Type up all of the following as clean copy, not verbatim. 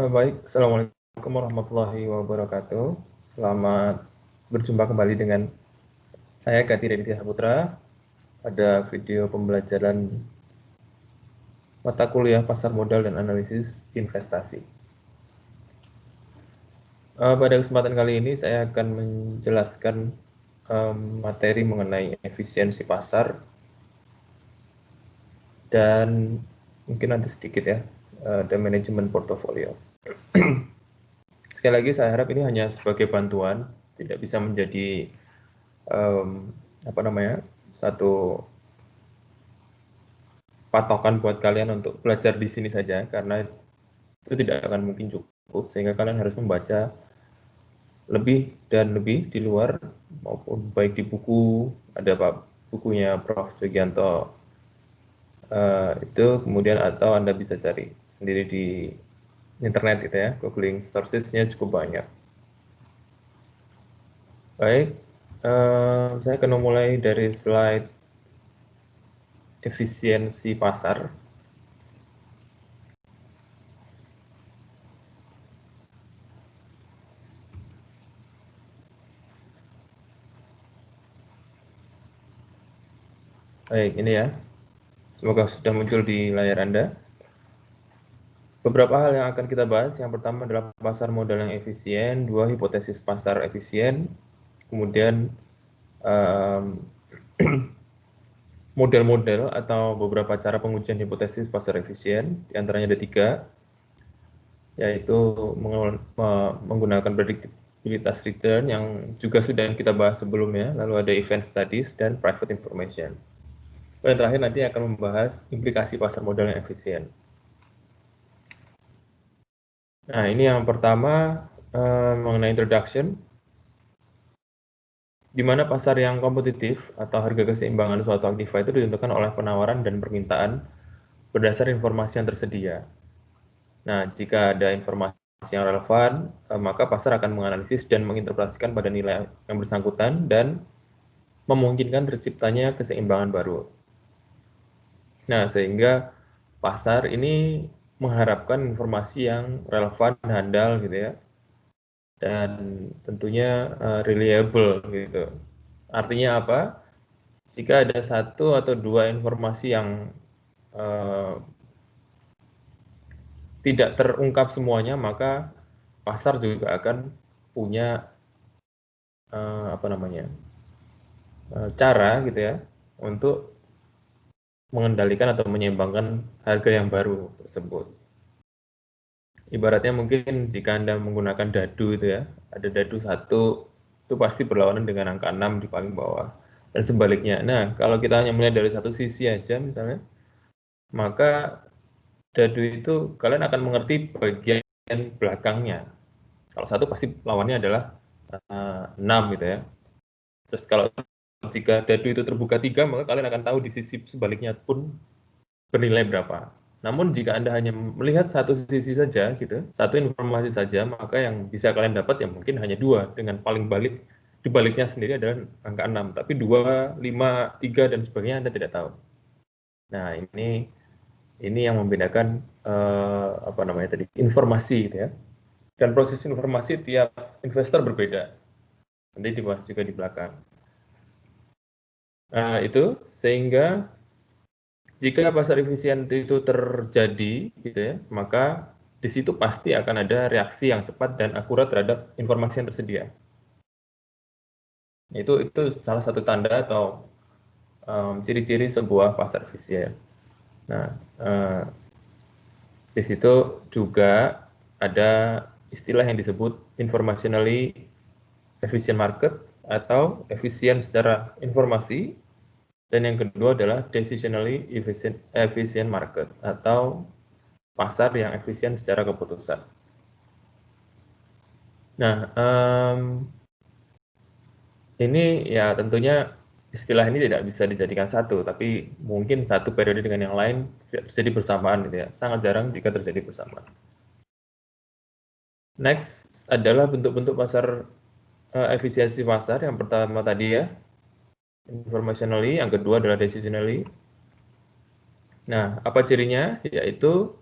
Baik, Assalamualaikum warahmatullahi wabarakatuh. Selamat berjumpa kembali dengan saya Gati Renitya Saputra pada video pembelajaran mata kuliah pasar modal dan analisis investasi. Pada kesempatan kali ini saya akan menjelaskan materi mengenai efisiensi pasar dan mungkin nanti sedikit ya, dan manajemen portofolio. Sekali lagi saya harap ini hanya sebagai bantuan, tidak bisa menjadi satu patokan buat kalian untuk belajar di sini saja, karena itu tidak akan mungkin cukup, sehingga kalian harus membaca lebih dan lebih di luar, maupun baik di buku, ada bukunya Prof. Jogianto, itu kemudian atau Anda bisa cari sendiri di internet gitu ya, googling sources-nya cukup banyak. Baik, saya akan memulai dari slide efisiensi pasar. Baik, ini ya. Semoga sudah muncul di layar Anda. Beberapa hal yang akan kita bahas. Yang pertama adalah pasar modal yang efisien, dua hipotesis pasar efisien, kemudian model-model atau beberapa cara pengujian hipotesis pasar efisien, diantaranya ada 3, yaitu menggunakan predictabilitas return yang juga sudah kita bahas sebelumnya, lalu ada event studies dan private information. Dan terakhir nanti akan membahas implikasi pasar modal yang efisien. Nah, ini yang pertama mengenai introduction, di mana pasar yang kompetitif atau harga keseimbangan suatu aktiva itu ditentukan oleh penawaran dan permintaan berdasar informasi yang tersedia. Nah, jika ada informasi yang relevan, maka pasar akan menganalisis dan menginterpretasikan pada nilai yang bersangkutan dan memungkinkan terciptanya keseimbangan baru. Nah, sehingga pasar ini mengharapkan informasi yang relevan, handal gitu ya, dan tentunya reliable gitu. Artinya apa? Jika ada satu atau dua informasi yang tidak terungkap semuanya, maka pasar juga akan punya cara gitu ya untuk mengendalikan atau menyeimbangkan harga yang baru tersebut. Ibaratnya mungkin jika Anda menggunakan dadu itu ya, ada dadu 1 itu pasti berlawanan dengan angka 6 di paling bawah dan sebaliknya. Nah, kalau kita hanya melihat dari satu sisi aja misalnya, maka dadu itu kalian akan mengerti bagian belakangnya. Kalau 1 pasti lawannya adalah 6 gitu ya. Terus kalau jika dadu itu terbuka 3, maka kalian akan tahu di sisi sebaliknya pun bernilai berapa. Namun jika Anda hanya melihat satu sisi saja gitu, satu informasi saja, maka yang bisa kalian dapat ya mungkin hanya 2, dengan paling balik di baliknya sendiri adalah angka 6, tapi 2, 5, 3 dan sebagainya Anda tidak tahu. Nah, ini yang membedakan informasi gitu ya. Dan proses informasi tiap investor berbeda. Nanti dibahas juga di belakang. Nah, itu sehingga jika pasar efisien itu terjadi, gitu ya, maka di situ pasti akan ada reaksi yang cepat dan akurat terhadap informasi yang tersedia. Itu salah satu tanda atau ciri-ciri sebuah pasar efisien. Nah, di situ juga ada istilah yang disebut informationally efficient market atau efisien secara informasi. Dan yang kedua adalah decisionally efficient market atau pasar yang efisien secara keputusan. Nah, ini ya tentunya istilah ini tidak bisa dijadikan satu, tapi mungkin satu periode dengan yang lain terjadi bersamaan gitu ya. Sangat jarang jika terjadi bersamaan. Next adalah bentuk-bentuk pasar efisiensi pasar. Yang pertama tadi ya, informationally, yang kedua adalah decisionally. Nah, apa cirinya? Yaitu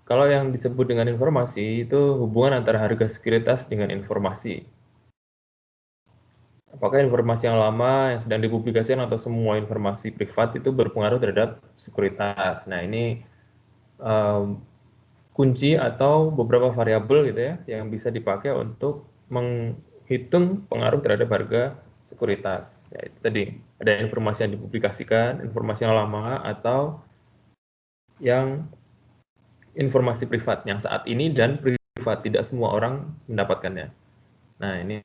Kalau yang disebut dengan informasi itu hubungan antara harga sekuritas dengan informasi. Apakah informasi yang lama yang sedang dipublikasikan atau semua informasi privat itu berpengaruh terhadap sekuritas. Nah, ini kunci atau beberapa variabel gitu ya yang bisa dipakai untuk menghitung pengaruh terhadap harga sekuritas. Ya, itu tadi ada informasi yang dipublikasikan, informasi yang lama atau yang informasi privat yang saat ini dan privat, tidak semua orang mendapatkannya. Nah, ini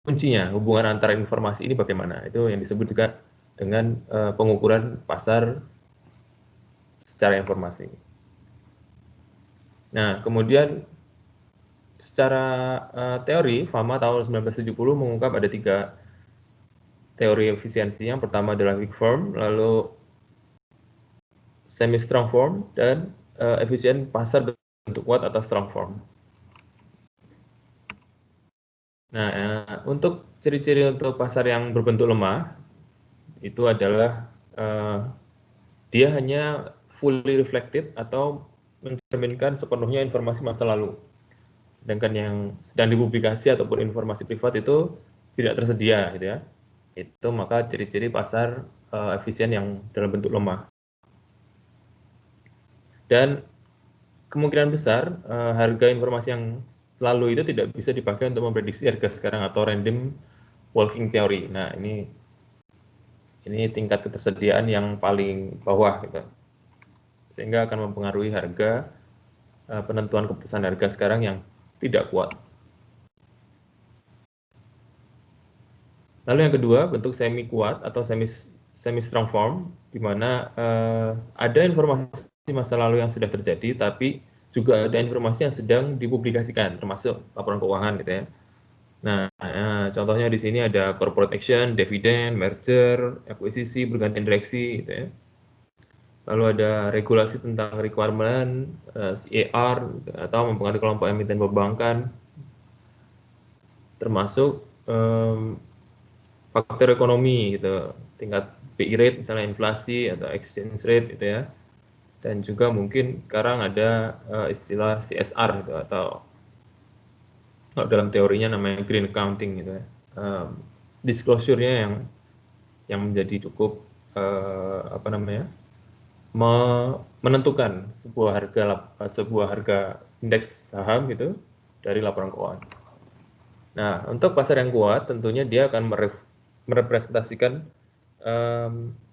kuncinya, hubungan antara informasi ini bagaimana. Itu yang disebut juga dengan pengukuran pasar secara informasi. Nah, kemudian secara teori, Fama tahun 1970 mengungkap ada 3 teori efisiensi. Yang pertama adalah weak form, lalu semi strong form, dan efisien pasar bentuk kuat atau strong form. Nah, untuk ciri-ciri untuk pasar yang berbentuk lemah itu adalah dia hanya fully reflected atau mencerminkan sepenuhnya informasi masa lalu. Sedangkan yang sedang dipublikasi ataupun informasi privat itu tidak tersedia, gitu ya. Itu maka ciri-ciri pasar efisien yang dalam bentuk lemah. Dan kemungkinan besar harga informasi yang lalu itu tidak bisa dipakai untuk memprediksi harga sekarang atau random walking theory. Nah, ini tingkat ketersediaan yang paling bawah gitu. Sehingga akan mempengaruhi harga penentuan keputusan harga sekarang yang tidak kuat. Lalu yang kedua, bentuk semi kuat atau semi strong form, di mana ada informasi masa lalu yang sudah terjadi, tapi juga ada informasi yang sedang dipublikasikan, termasuk laporan keuangan gitu ya. Nah, contohnya di sini ada corporate action, dividend, merger, akuisisi, bergantian direksi gitu ya. Lalu ada regulasi tentang requirement, CAR, atau mempengaruhi kelompok emiten perbankan, termasuk faktor ekonomi gitu, tingkat BI rate misalnya inflasi atau exchange rate gitu ya. Dan juga mungkin sekarang ada istilah CSR gitu, atau dalam teorinya namanya green accounting gitu ya. Disclosure-nya yang menjadi cukup apa namanya? menentukan sebuah harga indeks saham gitu dari laporan keuangan. Nah, untuk pasar yang kuat tentunya dia akan merepresentasikan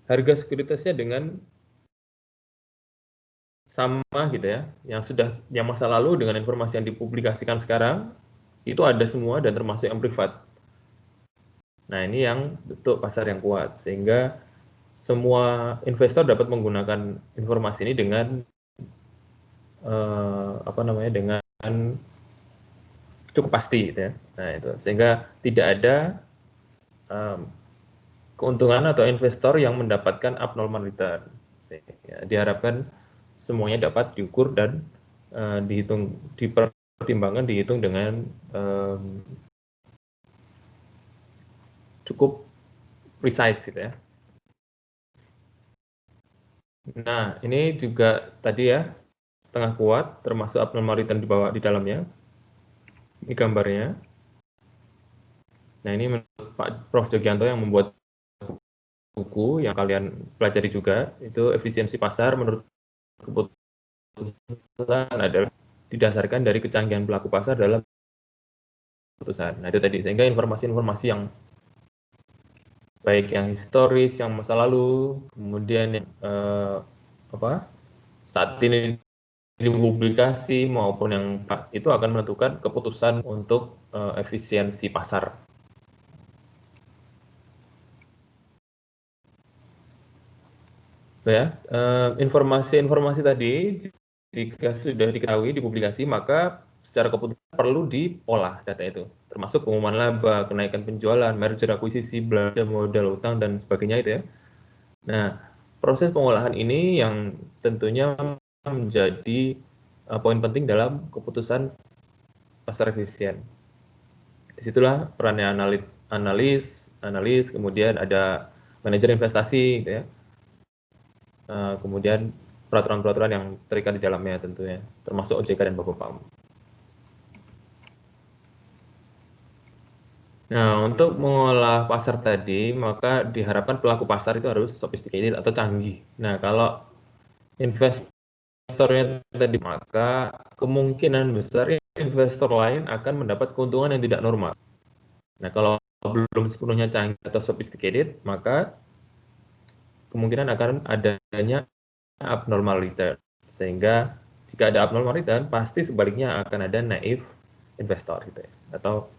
harga sekuritasnya dengan sama gitu ya, yang masa lalu dengan informasi yang dipublikasikan sekarang itu ada semua dan termasuk yang privat. Nah, ini yang bentuk pasar yang kuat, sehingga semua investor dapat menggunakan informasi ini dengan apa namanya, dengan cukup pasti gitu ya. Nah, itu sehingga tidak ada keuntungan atau investor yang mendapatkan abnormal return. Ya, diharapkan semuanya dapat diukur dan dipertimbangkan, dihitung dengan cukup precise gitu ya. Nah, ini juga tadi ya setengah kuat, termasuk abnormal return di bawah di dalamnya. Ini gambarnya. Nah, ini menurut Pak Prof. Jogianto yang membuat buku yang kalian pelajari juga, itu efisiensi pasar menurut keputusan adalah didasarkan dari kecanggihan pelaku pasar dalam keputusan. Nah, itu tadi, sehingga informasi-informasi yang baik yang historis, yang masa lalu, kemudian yang saat ini dipublikasi maupun yang itu akan menentukan keputusan untuk efisiensi pasar. Ya, informasi-informasi tadi jika sudah diketahui dipublikasi, maka secara keputusan perlu diolah data itu, termasuk pengumuman laba, kenaikan penjualan, merger, akuisisi, belanja modal utang dan sebagainya itu ya. Nah, proses pengolahan ini yang tentunya menjadi poin penting dalam keputusan pasar efisien. Disitulah perannya analis, kemudian ada manajer investasi, gitu ya. Kemudian peraturan-peraturan yang terikat di dalamnya tentunya, termasuk OJK dan Bapepam. Nah, untuk mengolah pasar tadi, maka diharapkan pelaku pasar itu harus sophisticated atau canggih. Nah, kalau investornya tadi, maka kemungkinan besar investor lain akan mendapat keuntungan yang tidak normal. Nah, kalau belum sepenuhnya canggih atau sophisticated, maka kemungkinan akan adanya abnormal return. Sehingga jika ada abnormal return, pasti sebaliknya akan ada naif investor gitu ya. Atau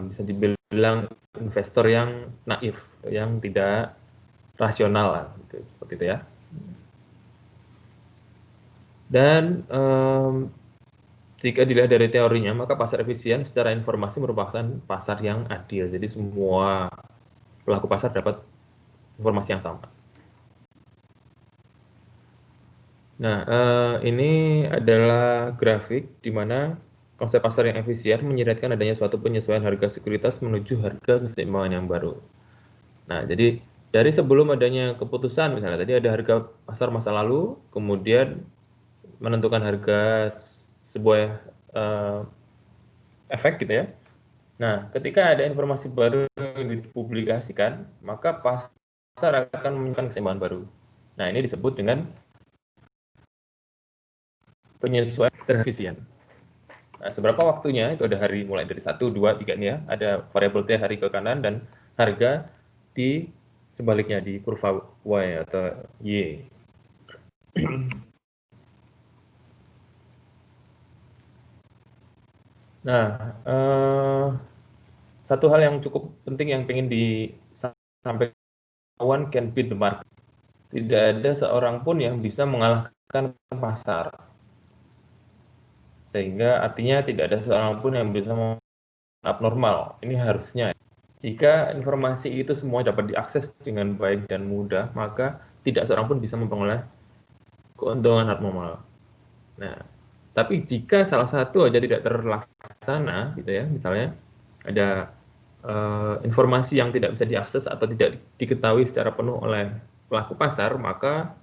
bisa dibilang investor yang naif, yang tidak rasional lah, gitu, seperti itu ya. Dan jika dilihat dari teorinya, maka pasar efisien secara informasi merupakan pasar yang adil. Jadi semua pelaku pasar dapat informasi yang sama. Nah, ini adalah grafik di mana konsep pasar yang efisien menyiratkan adanya suatu penyesuaian harga sekuritas menuju harga keseimbangan yang baru. Nah, jadi dari sebelum adanya keputusan, misalnya tadi ada harga pasar masa lalu, kemudian menentukan harga sebuah efek gitu ya. Nah, ketika ada informasi baru yang dipublikasikan, maka pasar akan menemukan keseimbangan baru. Nah, ini disebut dengan penyesuaian terefisien. Nah, seberapa waktunya? Itu ada hari mulai dari 1, 2, 3 nih ya. Ada variabel T hari ke kanan dan harga di sebaliknya di kurva Y atau Y. Nah, satu hal yang cukup penting yang ingin disampaikan, one can beat the market. Tidak ada seorang pun yang bisa mengalahkan pasar. Sehingga artinya tidak ada seorang pun yang bisa abnormal. Ini harusnya. Jika informasi itu semua dapat diakses dengan baik dan mudah, maka tidak seorang pun bisa memperoleh keuntungan abnormal. Nah, tapi jika salah satu aja tidak terlaksana, gitu ya, misalnya ada informasi yang tidak bisa diakses atau tidak diketahui secara penuh oleh pelaku pasar, maka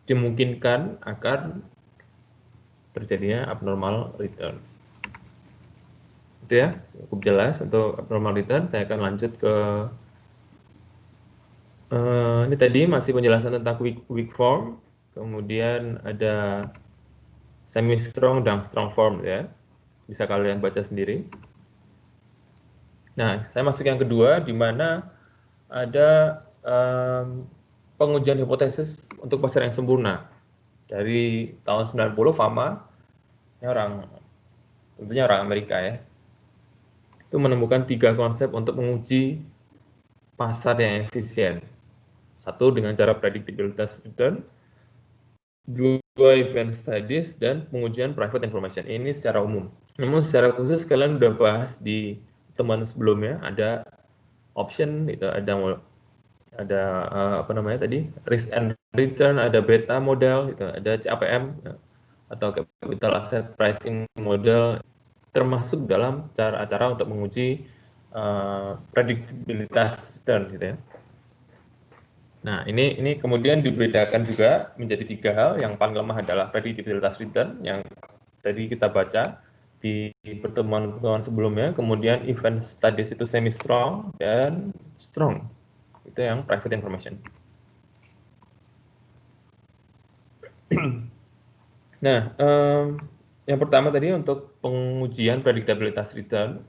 dimungkinkan akan terjadinya abnormal return. Itu ya, cukup jelas untuk abnormal return. Saya akan lanjut ke ini tadi masih penjelasan tentang weak form, kemudian ada semi strong dan strong form ya. Bisa kalian baca sendiri. Nah, saya masuk yang kedua di mana ada pengujian hipotesis untuk pasar yang sempurna. Dari tahun 90 Fama, ini tentunya orang Amerika ya, itu menemukan 3 konsep untuk menguji pasar yang efisien. Satu dengan cara predictabilitas return, 2 event studies, dan pengujian private information. Ini secara umum. Namun secara khusus kalian udah bahas di teman sebelumnya, ada option, itu ada apa namanya tadi, risk and return, ada beta model, itu ada CAPM atau capital asset pricing model, termasuk dalam cara-cara untuk menguji predictabilitas return gitu ya. Nah, ini kemudian dibedakan juga menjadi 3 hal. Yang paling lemah adalah predictabilitas return yang tadi kita baca di pertemuan-pertemuan sebelumnya. Kemudian event studies itu semi strong dan strong. Itu yang private information. Nah, yang pertama tadi untuk pengujian predictabilitas return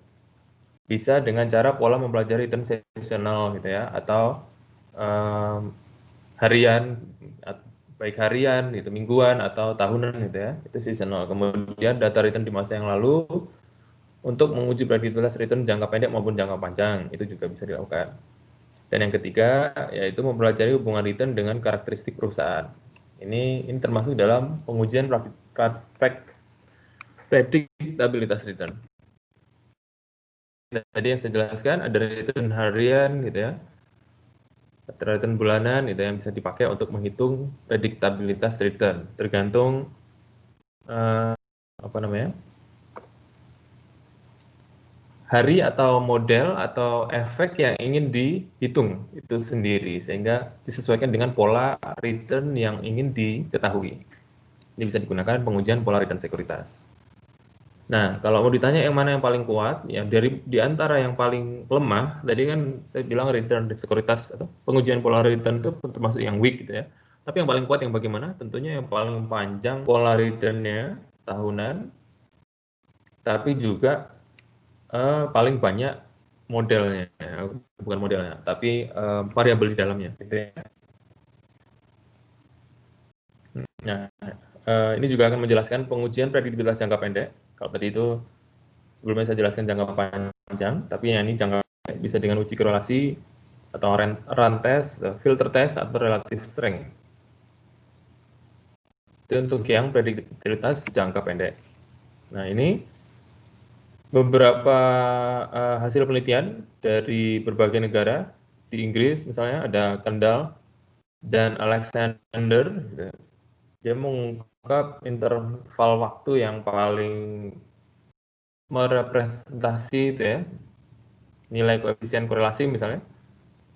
bisa dengan cara pola mempelajari return seasonal gitu ya, atau harian, baik harian, itu mingguan atau tahunan gitu ya, itu seasonal. Kemudian data return di masa yang lalu untuk menguji predictabilitas return jangka pendek maupun jangka panjang, itu juga bisa dilakukan. Dan yang ketiga yaitu mempelajari hubungan return dengan karakteristik perusahaan. Ini termasuk dalam pengujian predictabilitas return. Tadi yang saya jelaskan ada return harian gitu ya, return bulanan itu yang bisa dipakai untuk menghitung prediktabilitas return tergantung apa namanya, hari atau model atau efek yang ingin dihitung itu sendiri, sehingga disesuaikan dengan pola return yang ingin diketahui. Ini bisa digunakan pengujian pola return sekuritas. Nah, kalau mau ditanya yang mana yang paling kuat, ya di antara yang paling lemah, tadi kan saya bilang return sekuritas atau pengujian pola return itu termasuk yang weak gitu ya. Tapi yang paling kuat yang bagaimana? Tentunya yang paling panjang pola return-nya tahunan, tapi juga paling banyak modelnya, bukan modelnya, tapi variabel di dalamnya. Gitu ya. Nah, ini juga akan menjelaskan pengujian prediktibilitas jangka pendek. Kalau tadi itu sebelumnya saya jelaskan jangka panjang, tapi yang ini jangka pendek bisa dengan uji korelasi atau run test, filter test, atau relative strength. Itu untuk yang prediktibilitas jangka pendek. Nah, ini beberapa hasil penelitian dari berbagai negara. Di Inggris misalnya ada Kendall dan Alexander, gitu. Dia mengungkap interval waktu yang paling merepresentasi itu ya, nilai koefisien korelasi misalnya,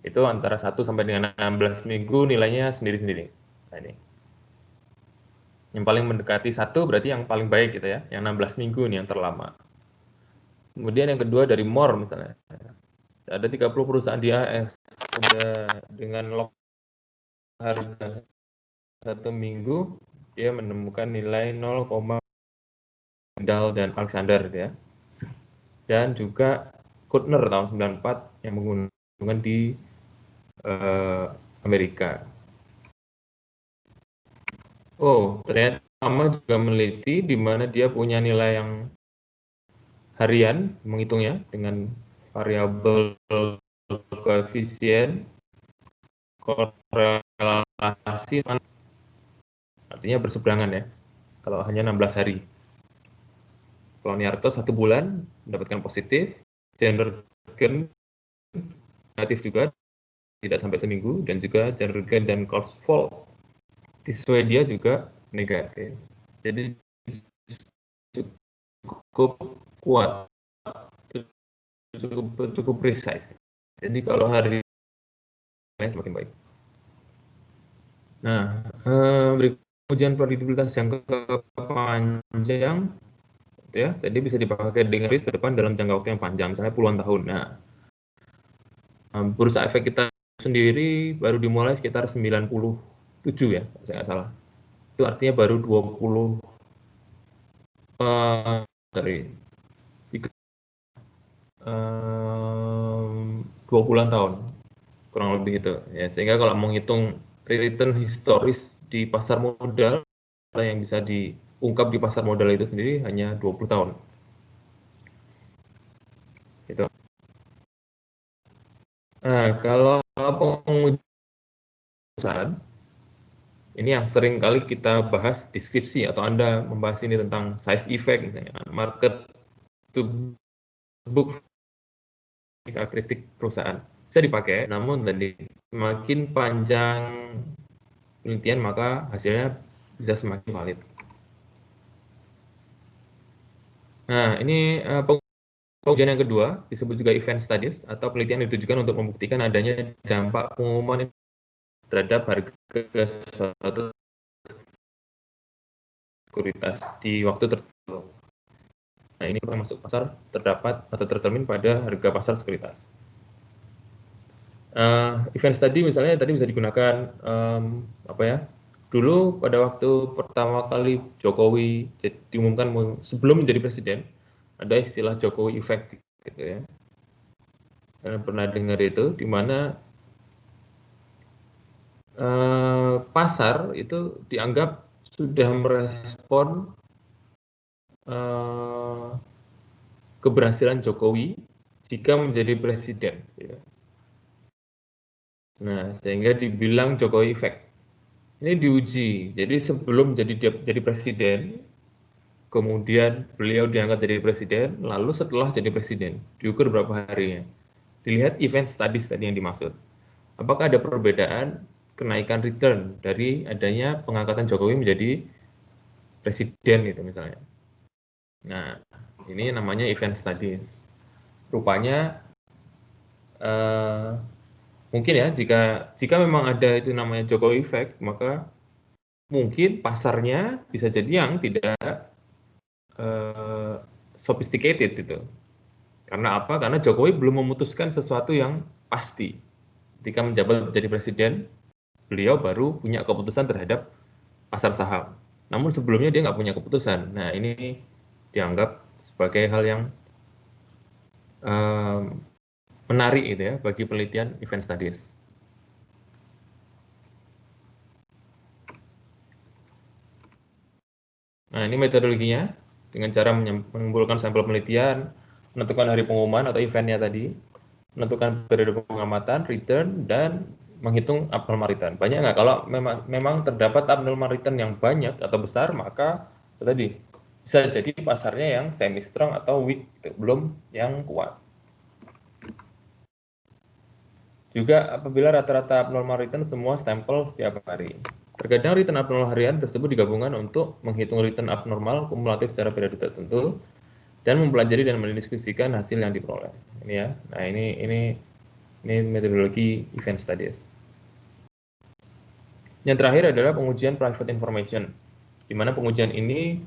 itu antara 1 sampai dengan 16 minggu nilainya sendiri-sendiri. Nah, ini. Yang paling mendekati 1 berarti yang paling baik gitu ya, yang 16 minggu ini yang terlama. Kemudian yang kedua dari Moore misalnya. Ada 30 perusahaan di AS, ada dengan harga 1 minggu, dia menemukan nilai 0, Kendall dan Alexander gitu ya. Dan juga Kuttner tahun 94 yang menggunakan di Amerika. Oh, ternyata sama juga meneliti di mana dia punya nilai yang harian menghitungnya dengan variabel koefisien korelasi, artinya berseberangan ya, kalau hanya 16 hari. Kalau Niarto 1 bulan mendapatkan positif, Jennergen negatif juga, tidak sampai seminggu, dan juga Jennergen dan Korsvold di Swedia juga negatif. Jadi cukup kuat, cukup precise. Jadi kalau hari ini semakin baik. Nah, berikut ujian prediktibilitas jangka panjang, ya, tadi bisa dipakai dengan risk ke depan dalam jangka waktu yang panjang, misalnya puluhan tahun. Nah, bursa efek kita sendiri baru dimulai sekitar 97 ya, saya nggak salah. Itu artinya baru 20 dari 20-an tahun kurang lebih itu ya, sehingga kalau menghitung return historis di pasar modal yang bisa diungkap di pasar modal itu sendiri hanya 20 tahun gitu. Nah, kalau pengujian ini yang sering kali kita bahas deskripsi atau Anda membahas ini tentang size effect misalnya, market to book karakteristik perusahaan bisa dipakai, namun tadi semakin panjang penelitian maka hasilnya bisa semakin valid. Nah, ini pengujian yang kedua disebut juga event studies atau penelitian yang ditujukan untuk membuktikan adanya dampak pengumuman terhadap harga suatu sekuritas di waktu tertentu. Nah, ini masuk pasar terdapat atau tercermin pada harga pasar sekuritas. Event study misalnya tadi bisa digunakan apa ya? Dulu pada waktu pertama kali Jokowi diumumkan sebelum menjadi presiden, ada istilah Jokowi Effect gitu ya. Kalian pernah dengar itu, di mana pasar itu dianggap sudah merespon keberhasilan Jokowi jika menjadi presiden. Ya. Nah, sehingga dibilang Jokowi Effect. Ini diuji. Jadi sebelum jadi presiden, kemudian beliau diangkat jadi presiden, lalu setelah jadi presiden, diukur berapa harinya. Dilihat event studies tadi yang dimaksud. Apakah ada perbedaan kenaikan return dari adanya pengangkatan Jokowi menjadi presiden itu misalnya. Nah, ini namanya event studies. rupanya mungkin ya jika memang ada itu namanya Jokowi effect, maka mungkin pasarnya bisa jadi yang tidak sophisticated itu. Karena apa? Karena Jokowi belum memutuskan sesuatu yang pasti. Ketika menjabat menjadi presiden, beliau baru punya keputusan terhadap pasar saham. Namun sebelumnya dia nggak punya keputusan. Nah, ini dianggap sebagai hal yang menarik gitu ya bagi penelitian event studies. Nah, ini metodologinya dengan cara mengumpulkan sampel penelitian, menentukan hari pengumuman atau eventnya tadi, menentukan periode pengamatan, return, dan menghitung abnormal return. Banyak nggak? Kalau memang terdapat abnormal return yang banyak atau besar, maka tadi bisa jadi pasarnya yang semi strong atau weak, gitu. Belum yang kuat. Juga apabila rata-rata abnormal return semua stempel setiap hari. Terkadang return abnormal harian tersebut digabungkan untuk menghitung return abnormal kumulatif secara periode tertentu dan mempelajari dan mendiskusikan hasil yang diperoleh. Ini ya. Nah, ini metodologi event studies. Yang terakhir adalah pengujian private information, di mana pengujian ini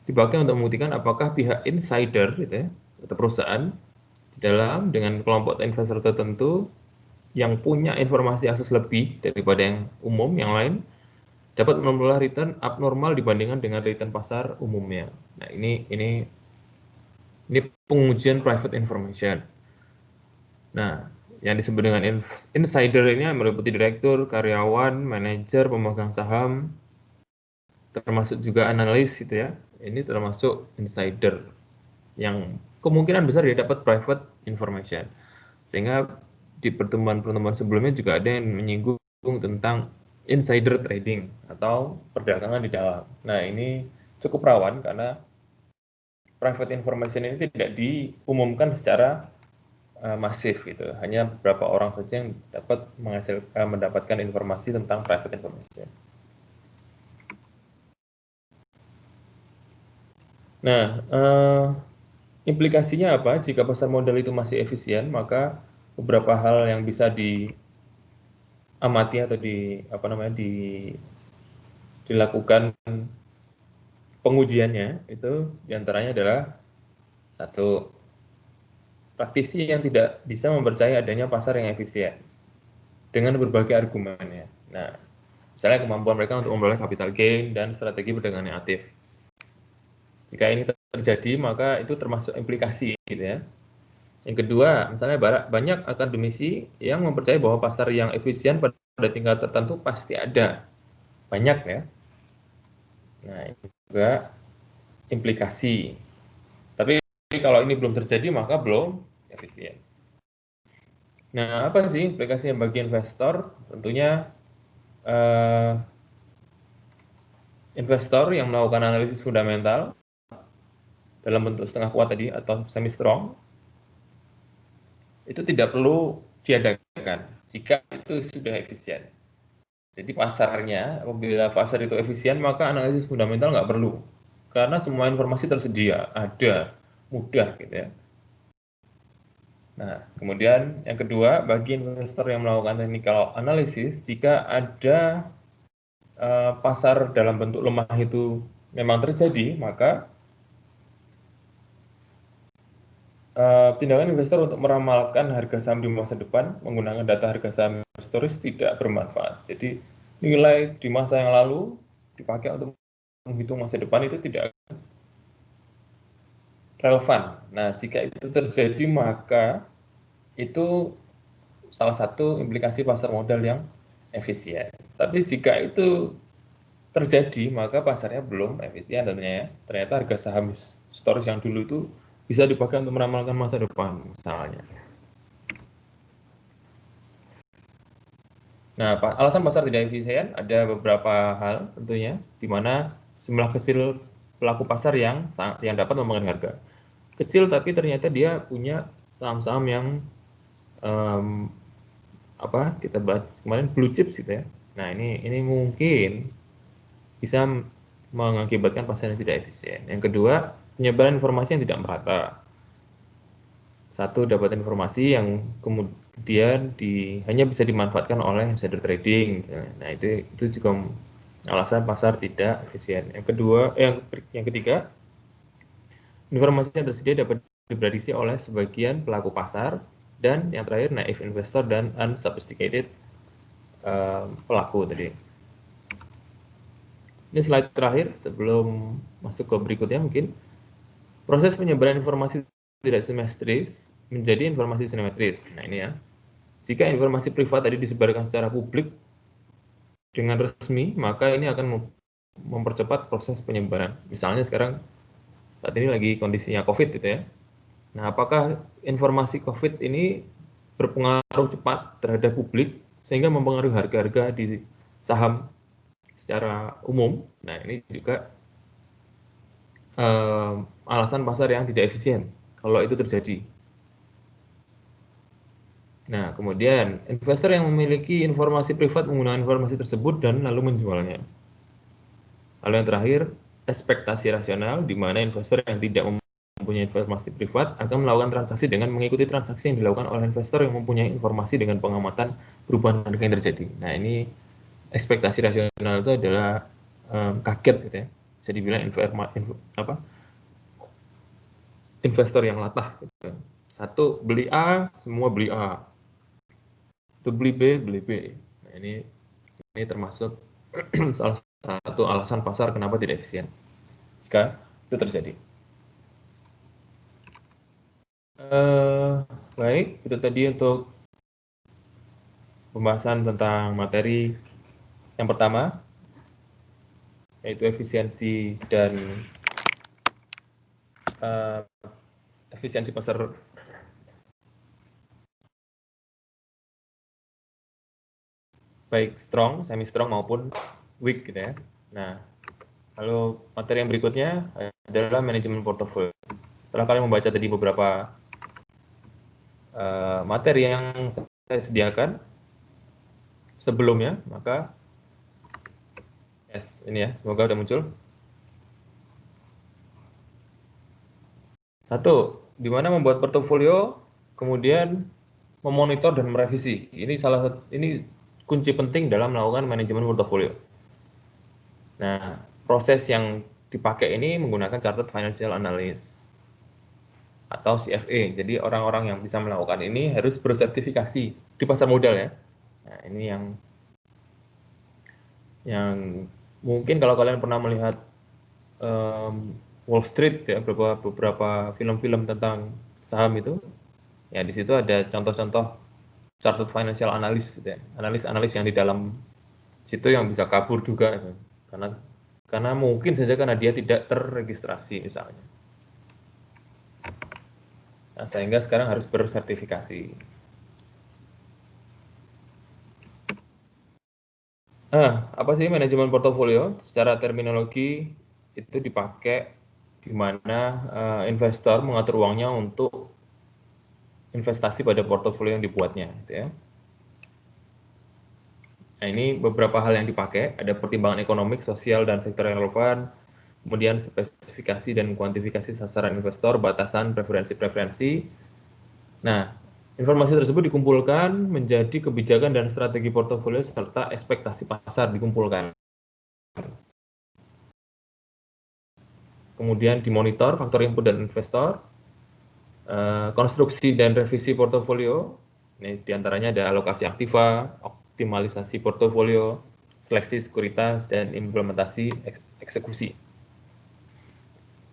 dipakai untuk membuktikan apakah pihak insider gitu ya, atau perusahaan di dalam dengan kelompok investor tertentu yang punya informasi akses lebih daripada yang umum yang lain dapat memperoleh return abnormal dibandingkan dengan return pasar umumnya. Nah, ini pengujian private information. Nah, yang disebut dengan insider ini meliputi direktur, karyawan, manajer, pemegang saham, termasuk juga analis gitu ya. Ini termasuk insider yang kemungkinan besar dia dapat private information. Sehingga di pertemuan-pertemuan sebelumnya juga ada yang menyinggung tentang insider trading atau perdagangan di dalam. Nah, ini cukup rawan karena private information ini tidak diumumkan secara masif gitu. Hanya beberapa orang saja yang dapat mendapatkan informasi tentang private information. Nah, implikasinya apa? Jika pasar modal itu masih efisien, maka beberapa hal yang bisa diamati atau dilakukan pengujiannya itu diantaranya adalah satu, praktisi yang tidak bisa mempercayai adanya pasar yang efisien dengan berbagai argumennya. Nah, misalnya kemampuan mereka untuk memperoleh capital gain dan strategi perdagangan yang aktif. Jika ini terjadi, maka itu termasuk implikasi, gitu ya. Yang kedua, misalnya banyak akademisi yang mempercayai bahwa pasar yang efisien pada tingkat tertentu pasti ada. Banyak ya. Nah, ini juga implikasi. Tapi kalau ini belum terjadi, maka belum efisien. Nah, apa sih implikasinya bagi investor? Tentunya investor yang melakukan analisis fundamental dalam bentuk setengah kuat tadi atau semi strong itu tidak perlu diadakan jika itu sudah efisien. Jadi pasarnya, apabila pasar itu efisien, maka analisis fundamental nggak perlu. Karena semua informasi tersedia, ada, mudah gitu ya. Nah, kemudian yang kedua, bagi investor yang melakukan technical analysis, jika ada pasar dalam bentuk lemah itu memang terjadi, maka tindakan investor untuk meramalkan harga saham di masa depan menggunakan data harga saham historis tidak bermanfaat. Jadi nilai di masa yang lalu dipakai untuk menghitung masa depan itu tidak relevan. Nah, jika itu terjadi maka itu salah satu implikasi pasar modal yang efisien. Tapi jika itu terjadi maka pasarnya belum efisien tentunya ya. Ternyata harga saham historis yang dulu itu bisa dipakai untuk meramalkan masa depan misalnya. Nah, alasan pasar tidak efisien ada beberapa hal tentunya, di mana jumlah kecil pelaku pasar yang dapat memegang harga. Kecil tapi ternyata dia punya saham-saham yang kita bahas kemarin blue chips gitu ya. Nah, ini mungkin bisa mengakibatkan pasar yang tidak efisien. Yang kedua, penyebaran informasi yang tidak merata. Satu, dapat informasi yang kemudian hanya bisa dimanfaatkan oleh insider trading. Nah, itu juga alasan pasar tidak efisien. Yang kedua, yang ketiga, informasi yang tersedia dapat diprediksi oleh sebagian pelaku pasar, dan yang terakhir, naive investor dan unsophisticated pelaku tadi. Ini slide terakhir sebelum masuk ke berikutnya mungkin. Proses penyebaran informasi tidak simetris menjadi informasi simetris. Nah, ini ya. Jika informasi privat tadi disebarkan secara publik dengan resmi, maka ini akan mempercepat proses penyebaran. Misalnya sekarang saat ini lagi kondisinya COVID gitu ya. Nah, apakah informasi COVID ini berpengaruh cepat terhadap publik sehingga mempengaruhi harga-harga di saham secara umum? Nah, ini juga alasan pasar yang tidak efisien kalau itu terjadi. Nah, kemudian investor yang memiliki informasi privat menggunakan informasi tersebut dan lalu menjualnya. Lalu yang terakhir, ekspektasi rasional, di mana investor yang tidak mempunyai informasi privat akan melakukan transaksi dengan mengikuti transaksi yang dilakukan oleh investor yang mempunyai informasi dengan pengamatan perubahan harga yang terjadi. Nah, ini ekspektasi rasional itu adalah kaget gitu ya. Bisa dibilang investor yang latah. Gitu. Satu, beli A, semua beli A. Itu beli B, beli B. Nah, ini termasuk salah satu alasan pasar kenapa tidak efisien jika itu terjadi. Baik, itu tadi untuk pembahasan tentang materi yang pertama, yaitu efisiensi dan efisiensi pasar baik strong, semi strong maupun weak gitu ya. Nah, lalu materi yang berikutnya adalah manajemen portofolio. Setelah kalian membaca tadi beberapa materi yang saya sediakan sebelumnya, maka ini ya, semoga sudah muncul. Satu, di mana membuat portofolio, kemudian memonitor dan merevisi. Ini kunci penting dalam melakukan manajemen portofolio. Nah, proses yang dipakai ini menggunakan Chartered Financial Analyst atau CFA. Jadi orang-orang yang bisa melakukan ini harus bersertifikasi di pasar modal ya. Nah, ini yang mungkin kalau kalian pernah melihat Wall Street ya, beberapa film-film tentang saham itu, ya di situ ada contoh-contoh Chartered Financial Analyst gitu ya. Analis-analis yang di dalam situ yang bisa kabur juga gitu. Karena mungkin saja karena dia tidak terregistrasi misalnya. Nah, sehingga sekarang harus bersertifikasi. Apa sih manajemen portofolio? Secara terminologi itu dipakai di mana investor mengatur uangnya untuk investasi pada portofolio yang dibuatnya, gitu ya. Nah, ini beberapa hal yang dipakai, ada pertimbangan ekonomik, sosial, dan sektor yang relevan, kemudian spesifikasi dan kuantifikasi sasaran investor, batasan, preferensi-preferensi. Nah, informasi tersebut dikumpulkan menjadi kebijakan dan strategi portofolio serta ekspektasi pasar dikumpulkan. Kemudian dimonitor faktor input dan investor, konstruksi dan revisi portofolio. Ini diantaranya ada alokasi aktiva, optimalisasi portofolio, seleksi sekuritas, dan implementasi eksekusi.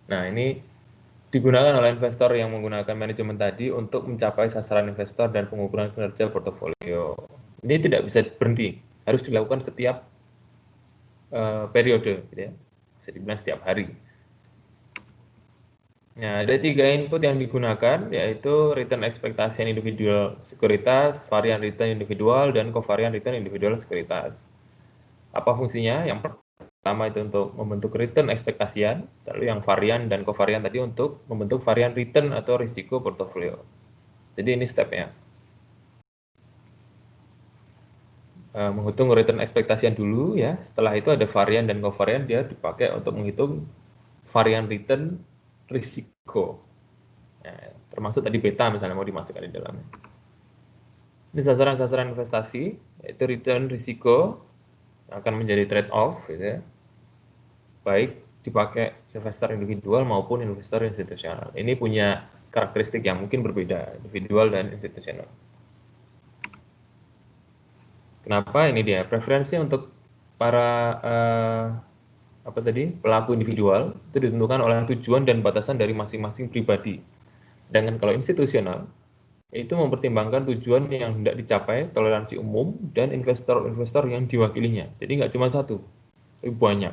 Nah, ini digunakan oleh investor yang menggunakan manajemen tadi untuk mencapai sasaran investor dan pengukuran kinerja portofolio. Ini tidak bisa berhenti, harus dilakukan setiap periode, gitu ya. Bisa dibilang setiap hari. Nah, ada 3 input yang digunakan, yaitu return ekspektasi individual sekuritas, varian return individual, dan covariant return individual sekuritas. Apa fungsinya? Yang pertama itu untuk membentuk return ekspektasian, lalu yang varian dan covariant tadi untuk membentuk varian return atau risiko portofolio. Jadi ini stepnya. Menghitung return ekspektasian dulu ya, setelah itu ada varian dan covariant, dia dipakai untuk menghitung varian return risiko. Nah, termasuk tadi beta misalnya mau dimasukkan di dalamnya. Ini sasaran-sasaran investasi, yaitu return risiko akan menjadi trade-off, gitu ya, baik dipakai investor individual maupun investor institusional. Ini punya karakteristik yang mungkin berbeda, individual dan institusional. Kenapa? Ini dia preferensi untuk para pelaku individual itu ditentukan oleh tujuan dan batasan dari masing-masing pribadi. Sedangkan kalau institusional itu mempertimbangkan tujuan yang hendak dicapai, toleransi umum, dan investor-investor yang diwakilinya. Jadi nggak cuma satu, tapi banyak.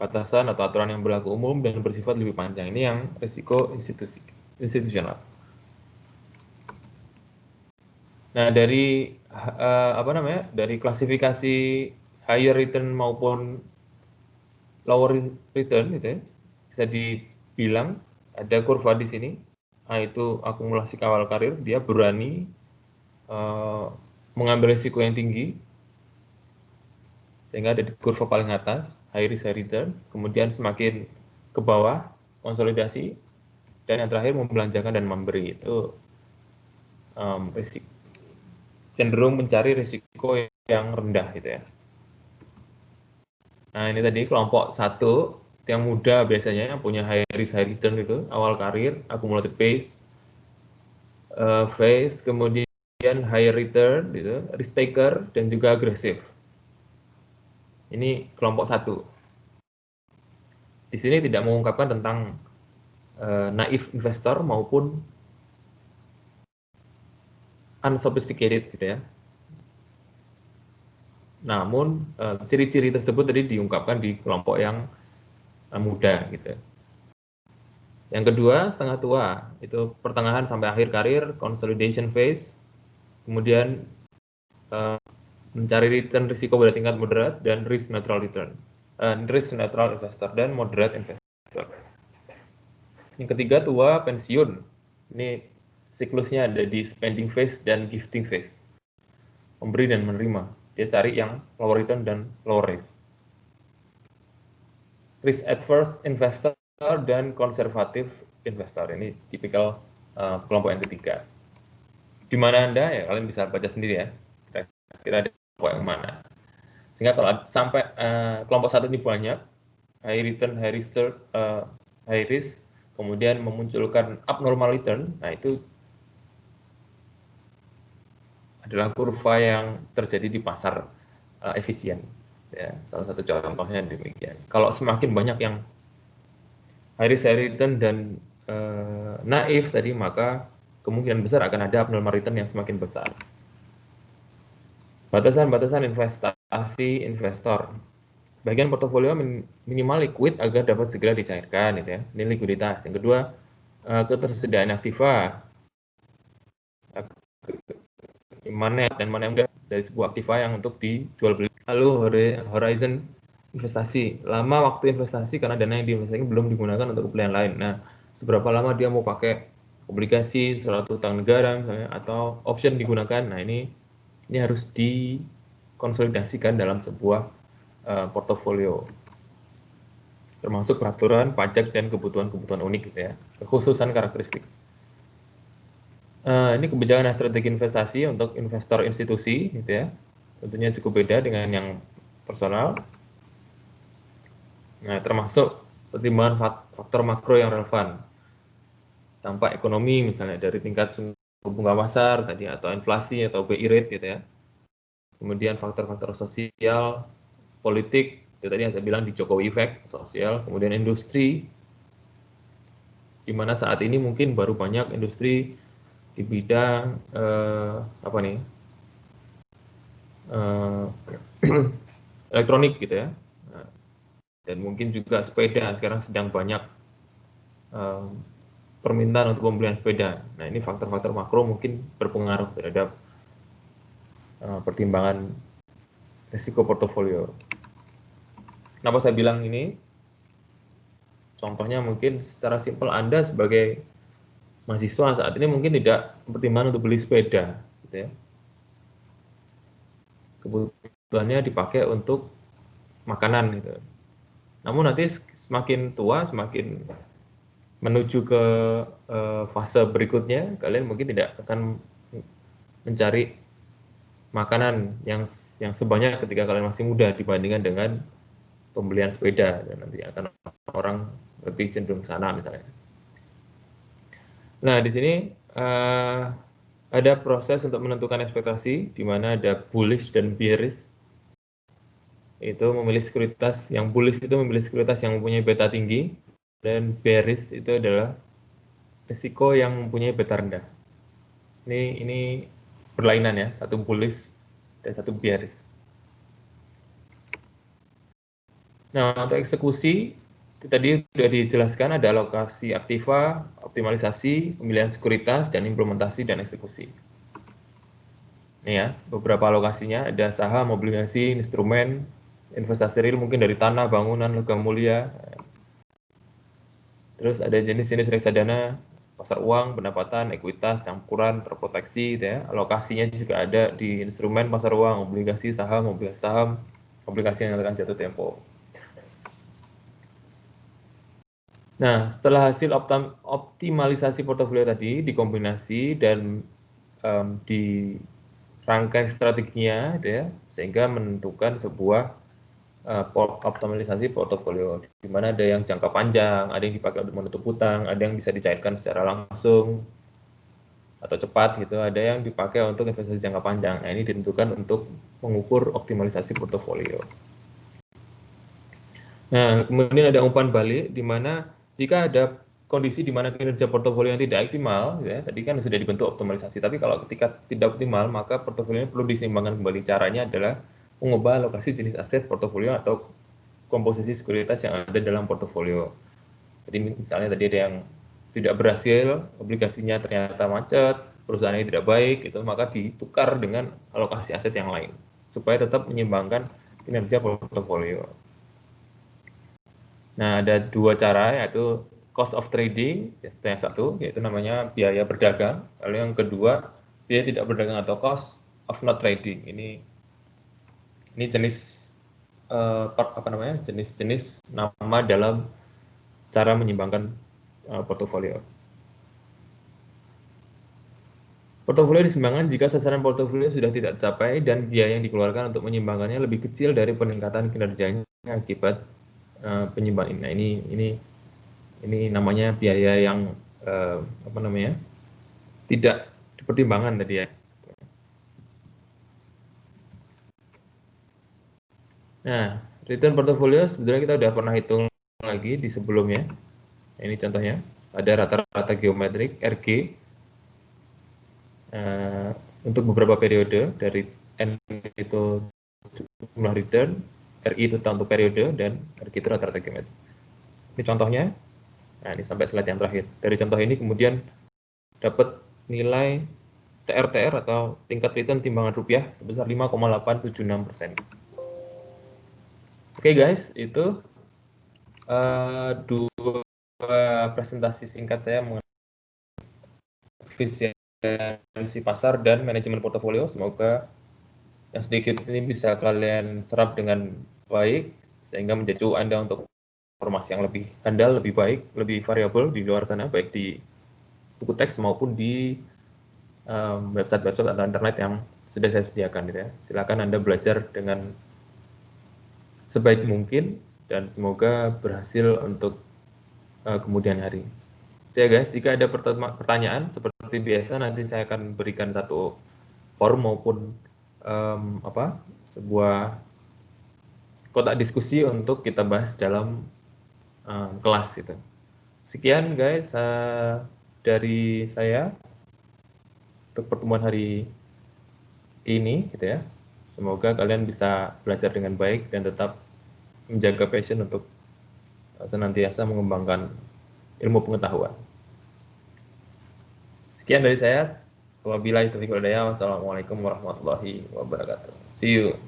Batasan atau aturan yang berlaku umum dan bersifat lebih panjang. Ini yang risiko institusional. Nah, dari dari klasifikasi higher return maupun lower return gitu ya, bisa dibilang ada kurva di sini. Nah, itu akumulasi awal karir, dia berani mengambil risiko yang tinggi, sehingga ada di kurva paling atas, high risk high return, kemudian semakin ke bawah, konsolidasi, dan yang terakhir membelanjakan dan memberi. Itu risiko, cenderung mencari risiko yang rendah gitu ya. Nah, ini tadi kelompok satu, yang muda biasanya yang punya high risk high return itu, awal karir, accumulated phase, kemudian high return, gitu, risk taker, dan juga agresif. Ini kelompok satu. Di sini tidak mengungkapkan tentang naif investor maupun unsophisticated gitu ya. Namun ciri-ciri tersebut tadi diungkapkan di kelompok yang muda gitu. Yang kedua, setengah tua, itu pertengahan sampai akhir karir, consolidation phase, kemudian mencari return risiko pada tingkat moderat dan risk neutral return, risk neutral investor dan moderate investor. Yang ketiga, tua pensiun. Ini siklusnya ada di spending phase dan gifting phase, memberi dan menerima. Dia cari yang lower return dan lower risk. Risk adverse investor dan konservatif investor, ini tipikal kelompok yang ketiga. Di mana Anda ya kalian bisa baca sendiri ya, kira-kira ada kelompok yang mana. Sehingga kalau sampai kelompok satu ini banyak, high return, high risk, kemudian memunculkan abnormal return, nah itu adalah kurva yang terjadi di pasar efisien. Ya, salah satu contohnya demikian. Kalau semakin banyak yang high risk, high return dan naif tadi, maka kemungkinan besar akan ada abnormal return yang semakin besar. Batasan-batasan investasi investor. Bagian portofolio minimal liquid agar dapat segera dicairkan, gitu ya. Ini likuiditas. Yang kedua, ketersediaan aktiva. Mana dan mana yang enggak dari sebuah aktiva yang untuk dijual beli. Lalu horizon investasi. Lama waktu investasi karena dana yang diinvestasikan belum digunakan untuk keperluan lain. Nah, seberapa lama dia mau pakai obligasi, surat utang negara misalnya, atau option digunakan. Nah, ini harus dikonsolidasikan dalam sebuah portofolio, termasuk peraturan pajak dan kebutuhan-kebutuhan unik gitu ya, kekhususan karakteristik. Ini kebijakan dan strategi investasi untuk investor institusi gitu ya, tentunya cukup beda dengan yang personal. Nah, termasuk pertimbangan faktor makro yang relevan, dampak ekonomi misalnya dari tingkat suku bunga pasar tadi, atau inflasi atau BI rate gitu ya. Kemudian faktor-faktor sosial, politik, itu tadi yang saya bilang di Jokowi effect, sosial, kemudian industri, di mana saat ini mungkin baru banyak industri di bidang elektronik gitu ya, dan mungkin juga sepeda, sekarang sedang banyak permintaan untuk pembelian sepeda. Nah, ini faktor-faktor makro mungkin berpengaruh terhadap pertimbangan risiko portofolio. Kenapa saya bilang ini? Contohnya mungkin secara simpel Anda sebagai mahasiswa saat ini mungkin tidak pertimbangan untuk beli sepeda, gitu ya. Kebutuhannya dipakai untuk makanan, gitu. Namun nanti semakin tua, semakin menuju ke fase berikutnya, kalian mungkin tidak akan mencari makanan yang sebanyak ketika kalian masih muda dibandingkan dengan pembelian sepeda, dan nanti akan orang lebih cenderung ke sana misalnya. Nah, di sini ada proses untuk menentukan ekspektasi, di mana ada bullish dan bearish. Itu memilih sekuritas yang bullish itu memilih sekuritas yang mempunyai beta tinggi, dan bearish itu adalah risiko yang mempunyai beta rendah. Ini berlainan ya, satu bullish dan satu bearish. Nah, untuk eksekusi tadi sudah dijelaskan, ada alokasi aktiva, optimalisasi, pemilihan sekuritas, dan implementasi dan eksekusi. Ini ya, beberapa alokasinya ada saham, obligasi, instrumen, investasi real mungkin dari tanah, bangunan, logam mulia. Terus ada jenis-jenis reksadana, pasar uang, pendapatan, ekuitas, campuran, terproteksi, gitu ya. Alokasinya juga ada di instrumen, pasar uang, obligasi saham, obligasi yang akan jatuh tempo. Nah, setelah hasil optimalisasi portofolio tadi dikombinasi dan dirangkai strateginya, gitu ya, sehingga menentukan sebuah optimalisasi portofolio, di mana ada yang jangka panjang, ada yang dipakai untuk menutup hutang, ada yang bisa dicairkan secara langsung atau cepat gitu, ada yang dipakai untuk investasi jangka panjang. Nah, ini ditentukan untuk mengukur optimalisasi portofolio. Nah, kemudian ada umpan balik, di mana jika ada kondisi di mana kinerja portofolio yang tidak optimal, ya, tadi kan sudah dibentuk optimalisasi, tapi kalau ketika tidak optimal, maka portofolio perlu diseimbangkan kembali. Caranya adalah mengubah alokasi jenis aset portofolio atau komposisi sekuritas yang ada dalam portofolio. Jadi misalnya tadi ada yang tidak berhasil, obligasinya ternyata macet, perusahaannya tidak baik, itu maka ditukar dengan alokasi aset yang lain, supaya tetap menyeimbangkan kinerja portofolio. Nah, ada dua cara, yaitu cost of trading, itu yang satu, yaitu namanya biaya berdagang. Lalu yang kedua, biaya tidak berdagang atau cost of not trading. Ini jenis jenis-jenis nama dalam cara menyeimbangkan portofolio. Portofolio diseimbangkan jika sasaran portofolio sudah tidak tercapai dan biaya yang dikeluarkan untuk menyeimbangkannya lebih kecil dari peningkatan kinerjanya akibat penyeimbang ini. Nah, ini namanya biaya yang tidak dipertimbangkan tadi ya. Nah, return portofolio sebetulnya kita sudah pernah hitung lagi di sebelumnya. Ini contohnya, ada rata-rata geometrik RG untuk beberapa periode, dari N itu jumlah return, RI itu untuk periode, dan RG itu rata-rata geometrik. Ini contohnya. Nah, ini sampai slide yang terakhir. Dari contoh ini kemudian dapat nilai TRTR atau tingkat return timbangan rupiah sebesar 5,876%. Oke guys, itu dua presentasi singkat saya mengenai efisiensi pasar dan manajemen portofolio. Semoga yang sedikit ini bisa kalian serap dengan baik, sehingga menjadi Anda untuk informasi yang lebih handal, lebih baik, lebih variabel di luar sana, baik di buku teks maupun di website-website atau internet yang sudah saya sediakan, gitu ya. Silakan Anda belajar dengan sebaik mungkin dan semoga berhasil untuk kemudian hari. Ya guys, jika ada pertanyaan seperti biasa, nanti saya akan berikan satu form maupun sebuah kotak diskusi untuk kita bahas dalam kelas itu. Sekian guys dari saya untuk pertemuan hari ini, gitu ya. Semoga kalian bisa belajar dengan baik dan tetap menjaga passion untuk senantiasa mengembangkan ilmu pengetahuan. Sekian dari saya. Wabillahi taufiq wal hidayah. Wassalamualaikum warahmatullahi wabarakatuh. See you.